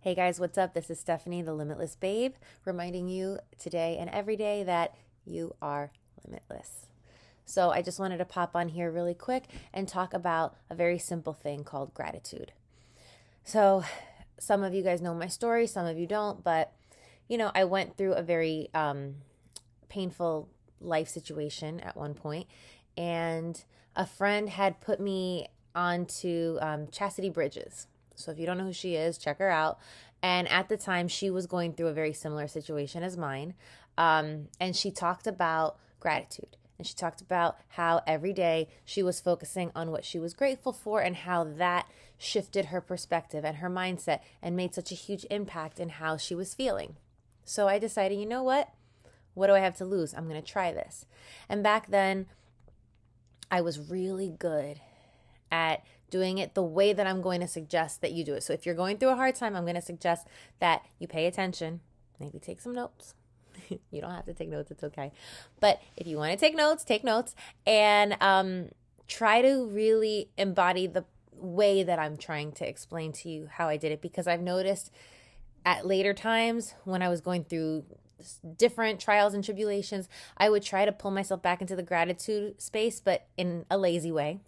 Hey guys, what's up? This is Stephanie, the Limitless Babe, reminding you today and every day that you are limitless. So I just wanted to pop on here really quick and talk about a very simple thing called gratitude. So some of you guys know my story, some of you don't, but I went through a very painful life situation at one point, and a friend had put me onto Chastity Bridges. So if you don't know who she is, check her out. And at the time, she was going through a very similar situation as mine. And she talked about gratitude. And she talked about how every day she was focusing on what she was grateful for and how that shifted her perspective and her mindset and made such a huge impact in how she was feeling. So I decided, you know what? What do I have to lose? I'm going to try this. And back then, I was really good at doing it the way that I'm going to suggest that you do it. So if you're going through a hard time, I'm going to suggest that you pay attention, maybe take some notes. You don't have to take notes, it's okay. But if you want to take notes, and try to really embody the way that I'm trying to explain to you how I did it, because I've noticed at later times when I was going through different trials and tribulations, I would try to pull myself back into the gratitude space, but in a lazy way.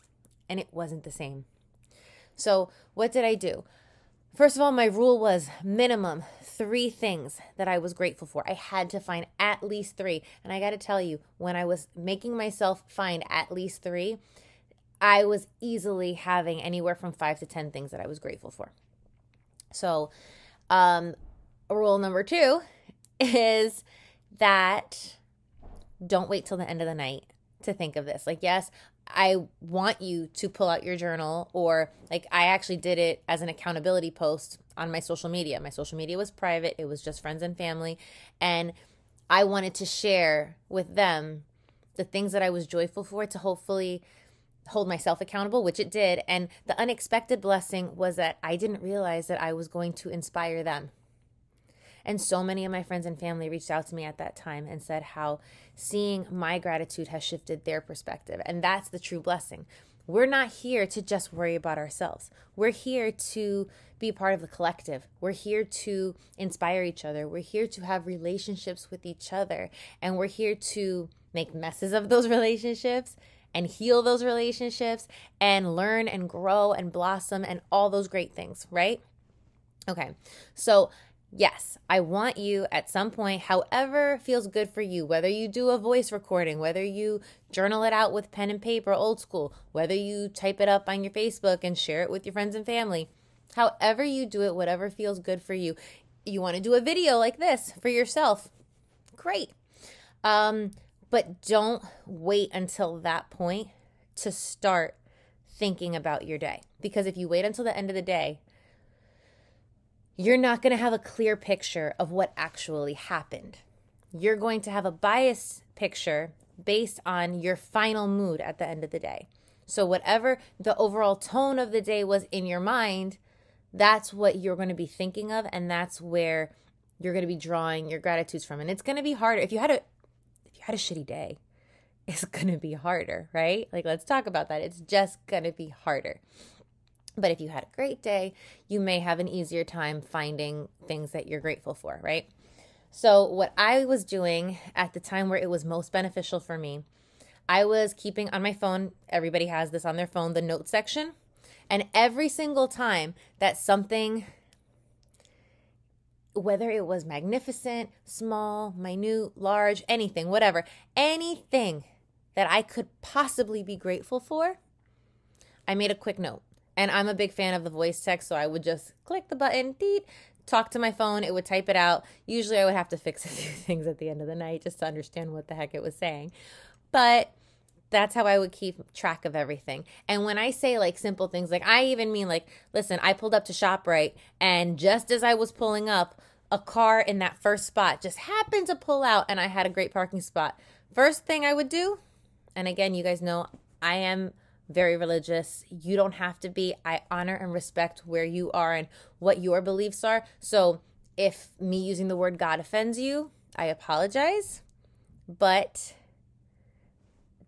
And it wasn't the same. So what did I do? First of all, my rule was minimum 3 things that I was grateful for. I had to find at least 3. And I got to tell you, when I was making myself find at least 3, I was easily having anywhere from 5 to 10 things that I was grateful for. So rule number 2 is that don't wait till the end of the night to think of this. Like, yes, I want you to pull out your journal, or like I actually did it as an accountability post on my social media. My social media was private. It was just friends and family. And I wanted to share with them the things that I was joyful for to hopefully hold myself accountable, which it did. And the unexpected blessing was that I didn't realize that I was going to inspire them. And so many of my friends and family reached out to me at that time and said how seeing my gratitude has shifted their perspective. And that's the true blessing. We're not here to just worry about ourselves. We're here to be part of the collective. We're here to inspire each other. We're here to have relationships with each other. And we're here to make messes of those relationships and heal those relationships and learn and grow and blossom and all those great things, right? Okay, so yes, I want you at some point, however feels good for you, whether you do a voice recording, whether you journal it out with pen and paper, old school, whether you type it up on your Facebook and share it with your friends and family, however you do it, whatever feels good for you. You want to do a video like this for yourself, great. But don't wait until that point to start thinking about your day. Because if you wait until the end of the day, you're not going to have a clear picture of what actually happened. You're going to have a biased picture based on your final mood at the end of the day. So whatever the overall tone of the day was in your mind, that's what you're going to be thinking of, and that's where you're going to be drawing your gratitudes from. And it's going to be harder. If you had a shitty day, it's going to be harder, right? Like, let's talk about that. It's just going to be harder. But if you had a great day, you may have an easier time finding things that you're grateful for, right? So what I was doing at the time where it was most beneficial for me, I was keeping on my phone, everybody has this on their phone, the notes section. And every single time that something, whether it was magnificent, small, minute, large, anything, whatever, anything that I could possibly be grateful for, I made a quick note. And I'm a big fan of the voice text, so I would just click the button, talk to my phone, it would type it out. Usually I would have to fix a few things at the end of the night just to understand what the heck it was saying. But that's how I would keep track of everything. And when I say like simple things, like I even mean like, listen, I pulled up to ShopRite, and just as I was pulling up, a car in that first spot just happened to pull out, and I had a great parking spot. First thing I would do, and again, you guys know I am very religious. You don't have to be. I honor and respect where you are and what your beliefs are. So if me using the word God offends you, I apologize. But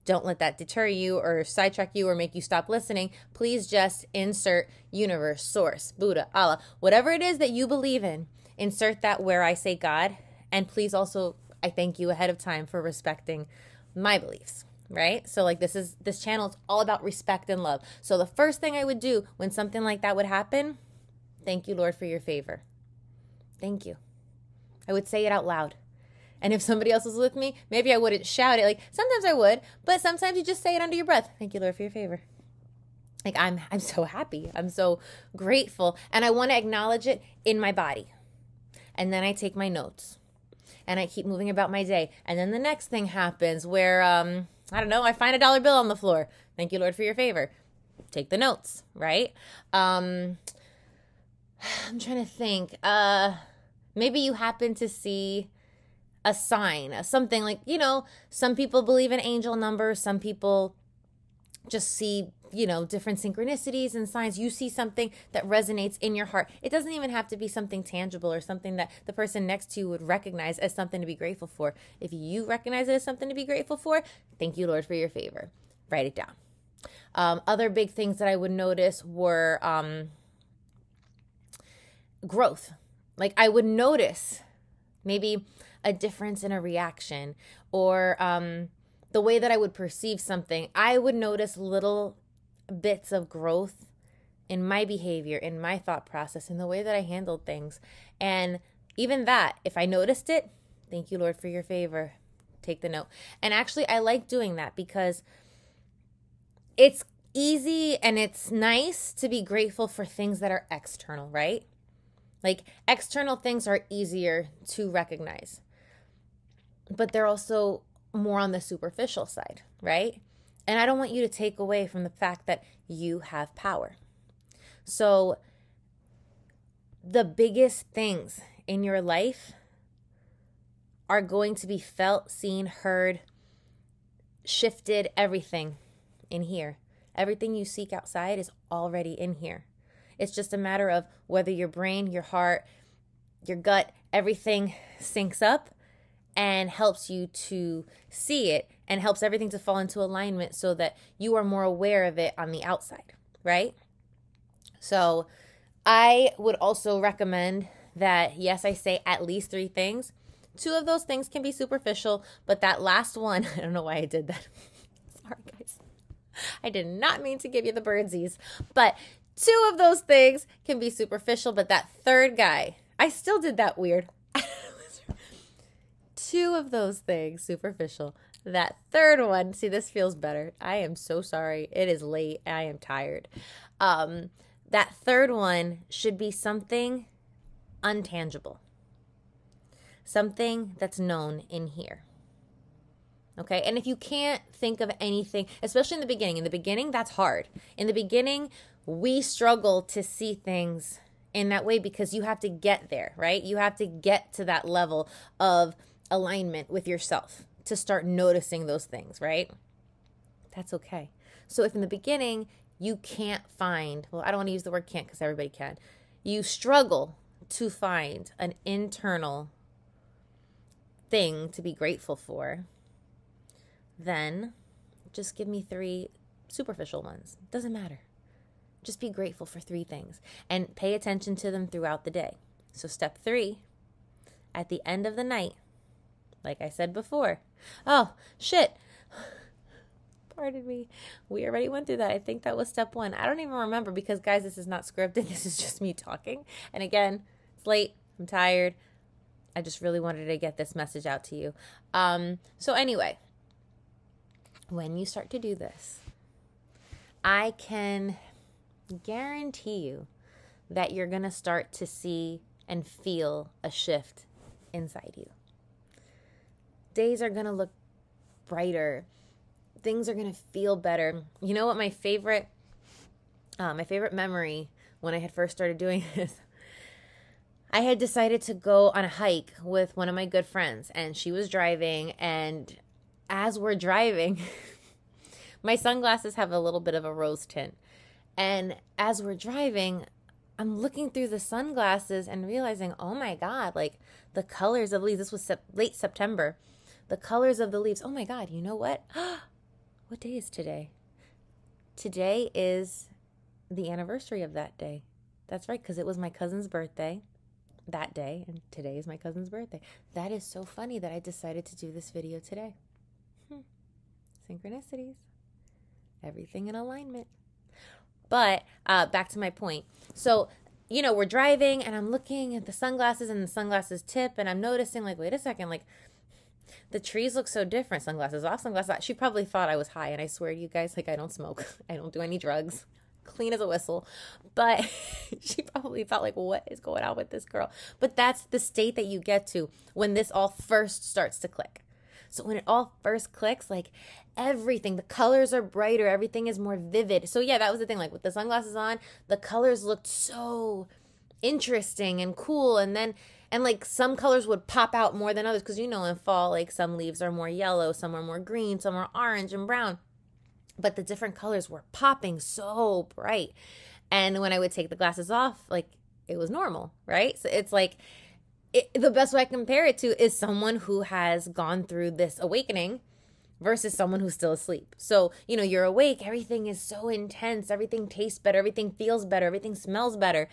don't let that deter you or sidetrack you or make you stop listening. Please just insert universe, source, Buddha, Allah, whatever it is that you believe in. Insert that where I say God. And please also, I thank you ahead of time for respecting my beliefs, right? So like this channel is all about respect and love. So the first thing I would do when something like that would happen, thank you, Lord, for your favor. Thank you. I would say it out loud. And if somebody else was with me, maybe I wouldn't shout it. Like sometimes I would, but sometimes you just say it under your breath. Thank you, Lord, for your favor. Like I'm so happy. I'm so grateful. And I want to acknowledge it in my body. And then I take my notes and I keep moving about my day. And then the next thing happens where, I don't know, I find a dollar bill on the floor. Thank you, Lord, for your favor. Take the notes, right? I'm trying to think. Maybe you happen to see a sign, something like, you know, some people believe in angel numbers. Some people just see, you know, different synchronicities and signs. You see something that resonates in your heart. It doesn't even have to be something tangible or something that the person next to you would recognize as something to be grateful for. If you recognize it as something to be grateful for, thank you, Lord, for your favor. Write it down. Other big things that I would notice were growth. Like I would notice maybe a difference in a reaction or the way that I would perceive something. I would notice little bits of growth in my behavior, in my thought process, in the way that I handled things. And even that, if I noticed it, thank you, Lord, for your favor. Take the note. And actually, I like doing that because it's easy and it's nice to be grateful for things that are external, right? Like external things are easier to recognize, but they're also more on the superficial side, right? And I don't want you to take away from the fact that you have power. So the biggest things in your life are going to be felt, seen, heard, shifted, everything in here. Everything you seek outside is already in here. It's just a matter of whether your brain, your heart, your gut, everything syncs up and helps you to see it and helps everything to fall into alignment so that you are more aware of it on the outside, right? So I would also recommend that, yes, I say at least 3 things. 2 of those things can be superficial, but that last one, I don't know why I did that. Sorry, guys. I did not mean to give you the birdsies, but 2 of those things can be superficial, but that third guy, I still did that weird. 2 of those things, superficial. That third one, see, this feels better. I am so sorry. It is late. I am tired. That third one should be something untangible. Something that's known in here. Okay? And if you can't think of anything, especially in the beginning, that's hard. In the beginning, we struggle to see things in that way because you have to get there, right? You have to get to that level of alignment with yourself to start noticing those things, right? That's okay. So if in the beginning you can't find, well, I don't want to use the word can't because everybody can. You struggle to find an internal thing to be grateful for, then just give me 3 superficial ones. Doesn't matter. Just be grateful for 3 things and pay attention to them throughout the day. So step 3, at the end of the night, like I said before. Oh, shit. Pardon me. We already went through that. I think that was step 1. I don't even remember because, guys, this is not scripted. This is just me talking. And again, it's late. I'm tired. I just really wanted to get this message out to you. So anyway, when you start to do this, I can guarantee you that you're going to start to see and feel a shift inside you. Days are going to look brighter. Things are going to feel better. You know what my favorite memory when I had first started doing this, I had decided to go on a hike with one of my good friends, and she was driving, and as we're driving, my sunglasses have a little bit of a rose tint. And as we're driving, I'm looking through the sunglasses and realizing, oh my God, like the colors of leaves, this was late September, the colors of the leaves. Oh my God, you know what? What day is today? Today is the anniversary of that day. That's right, because it was my cousin's birthday that day, and today is my cousin's birthday. That is so funny that I decided to do this video today. Synchronicities. Everything in alignment. But back to my point. So, we're driving and I'm looking at the sunglasses and the sunglasses tip, and I'm noticing, like, wait a second, like, the trees look so different. Sunglasses off, sunglasses on. She probably thought I was high, and I swear to you guys, like, I don't smoke. I don't do any drugs. Clean as a whistle. But she probably thought, like, what is going on with this girl? But that's the state that you get to when this all first starts to click. So when it all first clicks, like, everything, the colors are brighter, everything is more vivid. So yeah, that was the thing. Like, with the sunglasses on, the colors looked so interesting and cool. And like, some colors would pop out more than others, because in fall, like, some leaves are more yellow, some are more green, some are orange and brown. But the different colors were popping so bright. And when I would take the glasses off, like, it was normal, right? So it's like, the best way I compare it to is someone who has gone through this awakening versus someone who's still asleep. So, you're awake, everything is so intense, everything tastes better, everything feels better, everything smells better.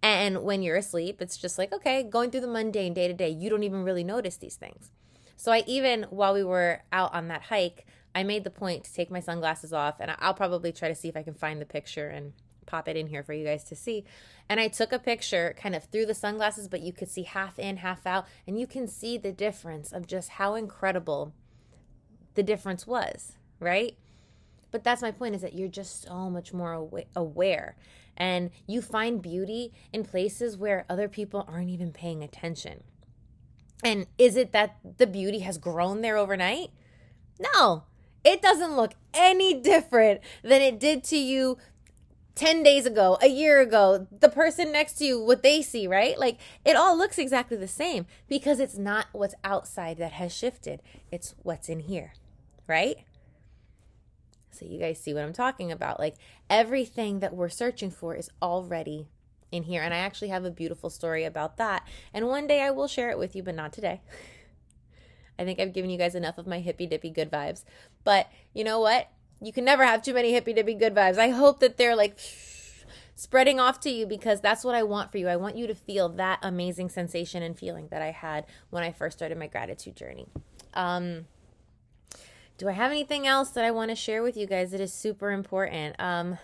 And when you're asleep, it's just like, okay, going through the mundane day to day, you don't even really notice these things. So while we were out on that hike, I made the point to take my sunglasses off, and I'll probably try to see if I can find the picture and pop it in here for you guys to see. And I took a picture kind of through the sunglasses, but you could see half in, half out, and you can see the difference of just how incredible the difference was, right? But that's my point, is that you're just so much more aware, and you find beauty in places where other people aren't even paying attention. And is it that the beauty has grown there overnight? No, it doesn't look any different than it did to you 10 days ago, a year ago, the person next to you, what they see, right? Like, it all looks exactly the same, because it's not what's outside that has shifted. It's what's in here, right? So you guys see what I'm talking about. Like, everything that we're searching for is already in here. And I actually have a beautiful story about that. And one day I will share it with you, but not today. I think I've given you guys enough of my hippy-dippy good vibes. But you know what? You can never have too many hippy-dippy good vibes. I hope that they're like spreading off to you, because that's what I want for you. I want you to feel that amazing sensation and feeling that I had when I first started my gratitude journey. Do I have anything else that I want to share with you guys that is super important? Well,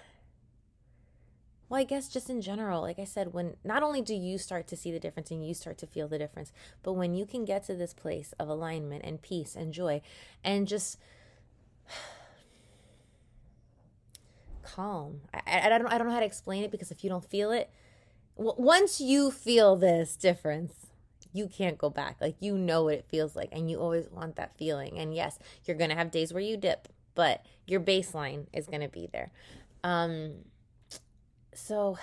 I guess just in general, like I said, when not only do you start to see the difference and you start to feel the difference, but when you can get to this place of alignment and peace and joy and just calm. I don't know how to explain it, because if you don't feel it, once you feel this difference, you can't go back. Like, you know what it feels like, and you always want that feeling. And yes, you're going to have days where you dip, but your baseline is going to be there. So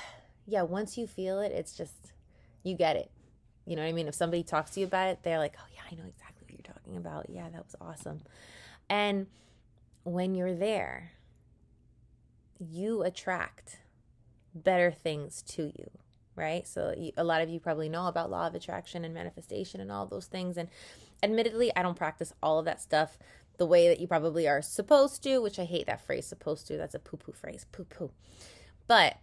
yeah, once you feel it, it's just, you get it. You know what I mean? If somebody talks to you about it, they're like, oh yeah, I know exactly what you're talking about. Yeah, that was awesome. And when you're there, you attract better things to you, right? So a lot of you probably know about law of attraction and manifestation and all those things. And admittedly, I don't practice all of that stuff the way that you probably are supposed to, which I hate that phrase, supposed to. That's a poo-poo phrase, poo-poo. But,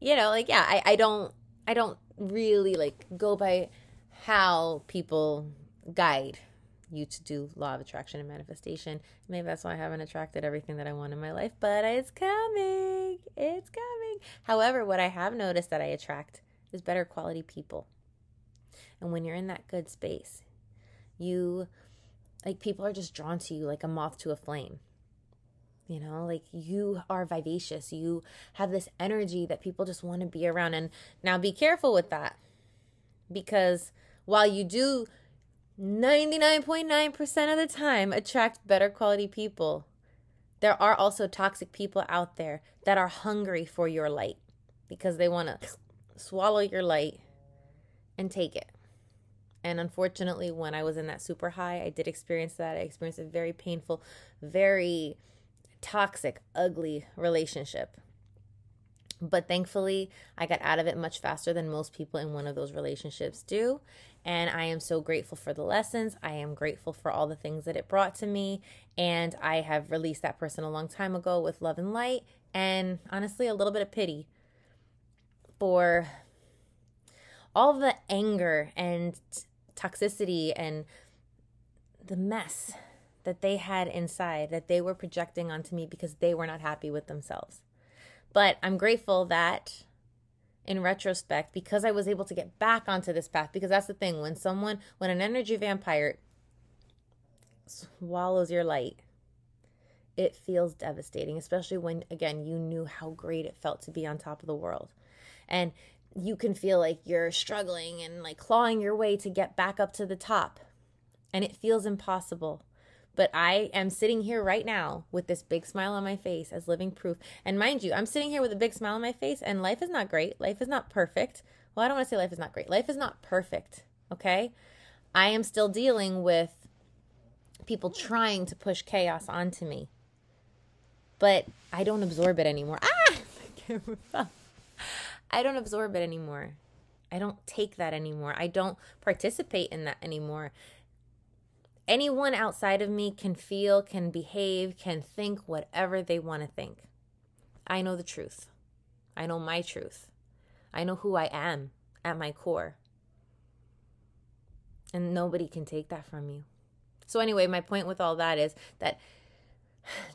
like, yeah, I don't really, like, go by how people guide you to do law of attraction and manifestation. Maybe that's why I haven't attracted everything that I want in my life, but it's coming. It's coming. However, what I have noticed that I attract is better quality people. And when you're in that good space, people are just drawn to you like a moth to a flame. Like, you are vivacious. You have this energy that people just want to be around. And now be careful with that, because while you do 99.9% of the time attract better quality people, there are also toxic people out there that are hungry for your light, because they want to swallow your light and take it. And unfortunately, when I was in that super high, I did experience that. I experienced a very painful, very toxic, ugly relationship. But thankfully, I got out of it much faster than most people in one of those relationships do. And I am so grateful for the lessons. I am grateful for all the things that it brought to me. And I have released that person a long time ago with love and light. And honestly, a little bit of pity for all of the anger and toxicity and the mess that they had inside that they were projecting onto me because they were not happy with themselves. But I'm grateful that in retrospect, because I was able to get back onto this path, because that's the thing, when an energy vampire swallows your light, it feels devastating, especially when, again, you knew how great it felt to be on top of the world. And you can feel like you're struggling and like clawing your way to get back up to the top. And it feels impossible. But I am sitting here right now with this big smile on my face as living proof. And mind you, I'm sitting here with a big smile on my face and life is not great. Life is not perfect. Well, I don't want to say life is not great. Life is not perfect, okay? I am still dealing with people trying to push chaos onto me. But I don't absorb it anymore. I don't absorb it anymore. I don't take that anymore. I don't participate in that anymore. Anyone outside of me can feel, can behave, can think whatever they want to think. I know the truth. I know my truth. I know who I am at my core. And nobody can take that from you. So anyway, my point with all that is that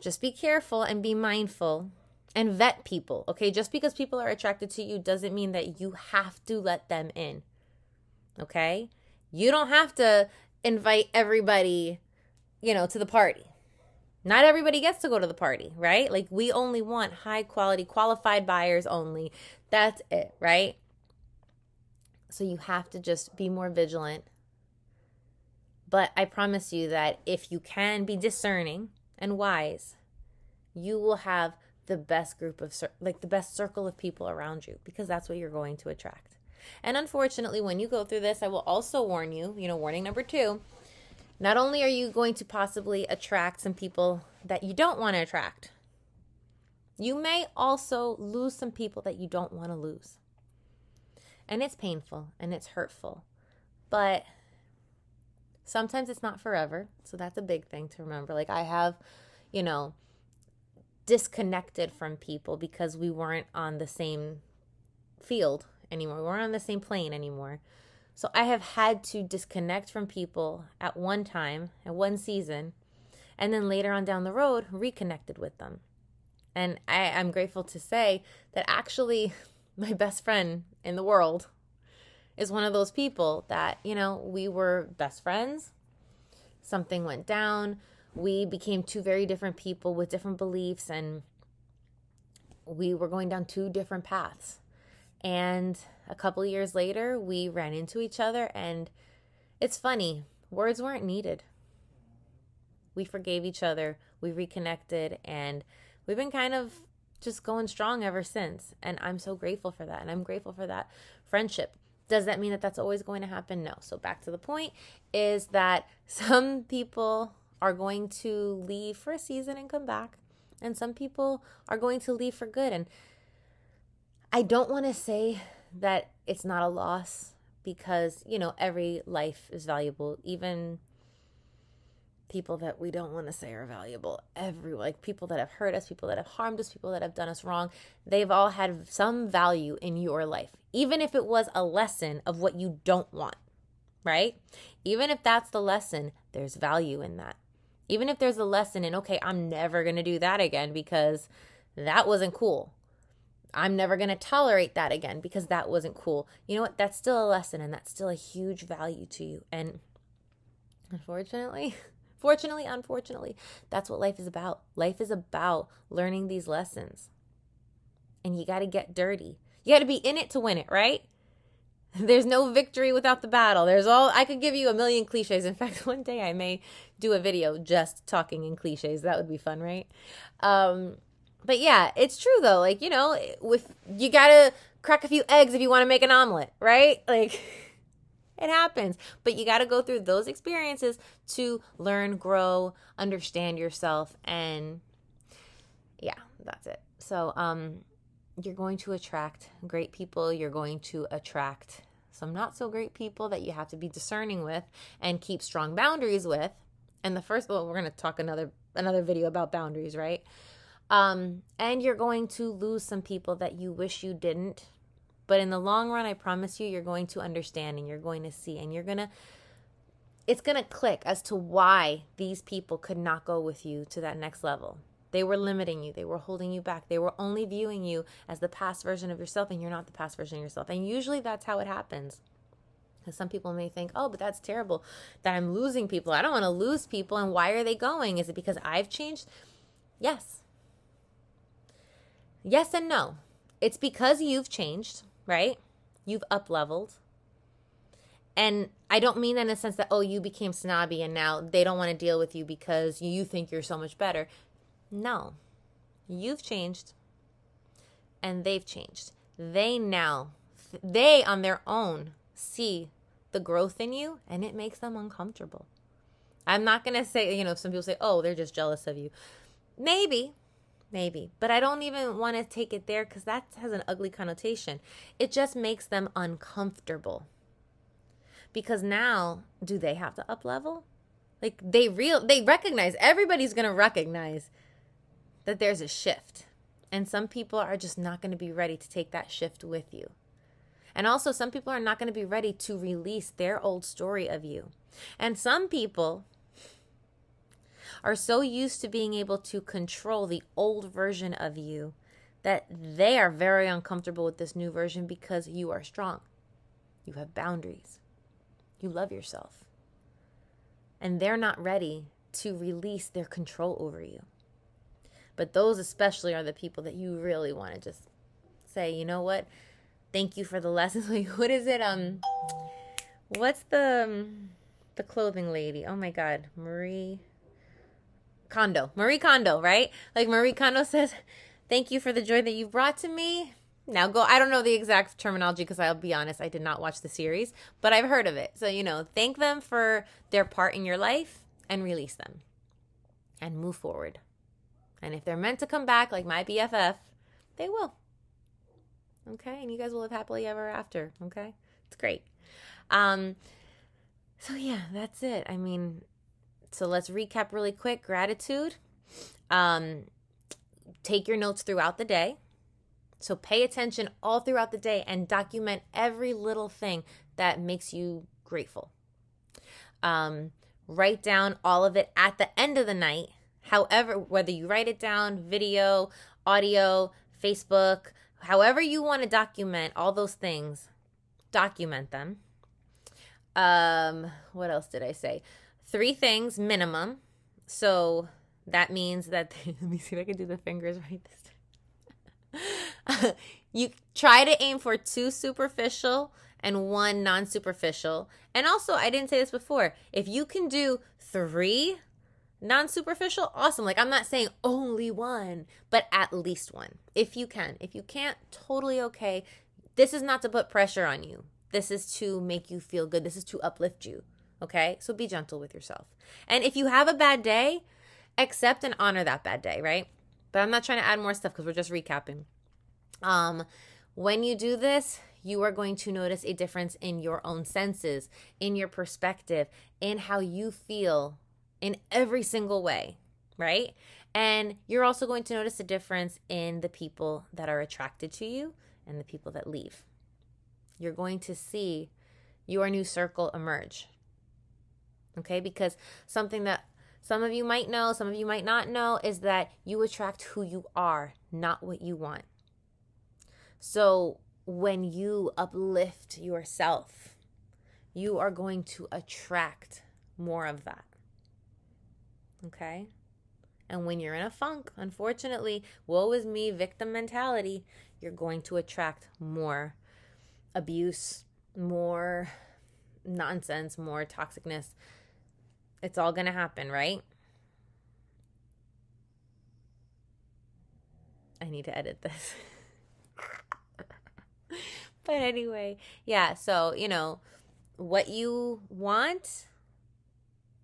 just be careful and be mindful and vet people, okay? Just because people are attracted to you doesn't mean that you have to let them in, okay? You don't have to invite everybody, to the party. Not everybody gets to go to the party, right? Like, we only want high quality, qualified buyers only. That's it, right? So you have to just be more vigilant. But I promise you that if you can be discerning and wise, you will have the best group of, the best circle of people around you, because that's what you're going to attract. And unfortunately, when you go through this, I will also warn you, warning number 2, not only are you going to possibly attract some people that you don't want to attract, you may also lose some people that you don't want to lose. And it's painful and it's hurtful, but sometimes it's not forever. So that's a big thing to remember. Like, I have, disconnected from people because we weren't on the same field anymore. We weren't on the same plane anymore. So I have had to disconnect from people at one time, at one season, and then later on down the road, reconnected with them. And I'm grateful to say that actually my best friend in the world is one of those people that, we were best friends. Something went down. We became 2 very different people with different beliefs, and we were going down 2 different paths. And a couple of years later, we ran into each other, and it's funny, words weren't needed. We forgave each other, we reconnected, and we've been kind of just going strong ever since. And I'm so grateful for that, and I'm grateful for that friendship. Does that mean that that's always going to happen? No. So back to the point is that some people are going to leave for a season and come back, and some people are going to leave for good. And I don't want to say that it's not a loss, because, every life is valuable. Even people that we don't want to say are valuable. People that have hurt us, people that have harmed us, people that have done us wrong, they've all had some value in your life. Even if it was a lesson of what you don't want, right? Even if that's the lesson, there's value in that. Even if there's a lesson in, okay, I'm never going to do that again because that wasn't cool. I'm never going to tolerate that again because that wasn't cool. You know what? That's still a lesson, and that's still a huge value to you. And unfortunately, that's what life is about. Life is about learning these lessons. And you got to get dirty. You got to be in it to win it, right? There's no victory without the battle. I could give you a million cliches. In fact, one day I may do a video just talking in cliches. That would be fun, right? But yeah, it's true though. You gotta crack a few eggs if you want to make an omelet, right? It happens. But you gotta go through those experiences to learn, grow, understand yourself, and yeah, that's it. So, you're going to attract great people. You're going to attract some not so great people that you have to be discerning with and keep strong boundaries with. And the first, well, we're going to talk another video about boundaries, right? And you're going to lose some people that you wish you didn't. But in the long run, I promise you, you're going to understand and you're going to see and it's going to click as to why these people could not go with you to that next level. They were limiting you. They were holding you back. They were only viewing you as the past version of yourself, and you're not the past version of yourself. And usually that's how it happens. Because some people may think, oh, but that's terrible that I'm losing people. I don't want to lose people. And why are they going? Is it because I've changed? Yes. Yes and no. It's because you've changed, right? You've up-leveled. And I don't mean that in a sense that, oh, you became snobby and now they don't want to deal with you because you think you're so much better. No, you've changed and they've changed. They on their own see the growth in you and it makes them uncomfortable. I'm not going to say, some people say, oh, they're just jealous of you. Maybe, but I don't even want to take it there because that has an ugly connotation. It just makes them uncomfortable because now do they have to up level? Like they recognize, everybody's going to recognize that there's a shift. And some people are just not going to be ready to take that shift with you. And also some people are not going to be ready to release their old story of you. And some people are so used to being able to control the old version of you that they are very uncomfortable with this new version because you are strong. You have boundaries. You love yourself. And they're not ready to release their control over you. But those especially are the people that you really want to just say, you know what? Thank you for the lessons. Like, what is it? What's the clothing lady? Oh my God. Marie Kondo, right? Like Marie Kondo says, thank you for the joy that you brought to me. Now go. I don't know the exact terminology because I'll be honest, I did not watch the series, but I've heard of it. So, thank them for their part in your life and release them and move forward. And if they're meant to come back, like my BFF, they will. Okay? And you guys will live happily ever after. Okay? It's great. So yeah, that's it. I mean, so let's recap really quick. Gratitude. Take your notes throughout the day. So pay attention all throughout the day and document every little thing that makes you grateful. Write down all of it at the end of the night. However, whether you write it down, video, audio, Facebook, however you want to document all those things, document them. What else did I say? 3 things minimum. So that means that, let me see if I can do the fingers right this time. You try to aim for 2 superficial and 1 non-superficial. And also, I didn't say this before, if you can do 3 non-superficial, awesome. Like, I'm not saying only 1, but at least 1. If you can. If you can't, totally okay. This is not to put pressure on you. This is to make you feel good. This is to uplift you. Okay? So be gentle with yourself. And if you have a bad day, accept and honor that bad day, right? But I'm not trying to add more stuff because we're just recapping. When you do this, you are going to notice a difference in your own senses, in your perspective, in how you feel in every single way, right? And you're also going to notice a difference in the people that are attracted to you and the people that leave. You're going to see your new circle emerge, okay? Because something that some of you might know, some of you might not know, is that you attract who you are, not what you want. So when you uplift yourself, you are going to attract more of that. Okay? And when you're in a funk, unfortunately, woe is me, victim mentality, you're going to attract more abuse, more nonsense, more toxicness. It's all going to happen, right? I need to edit this. But anyway, yeah, so, what you want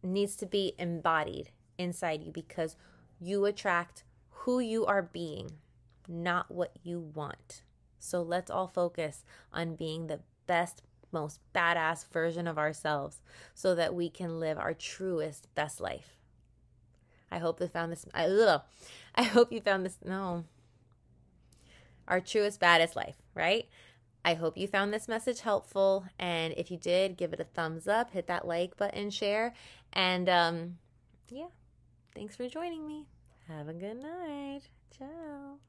needs to be embodied inside you because you attract who you are being. not what you want. So let's all focus on being the best, most badass version of ourselves so that we can live our truest, best life. I hope you found this. I hope you found this. No. Our truest, baddest life, right? I hope you found this message helpful. And if you did, give it a thumbs up, hit that like button, share. And yeah, thanks for joining me. Have a good night. Ciao.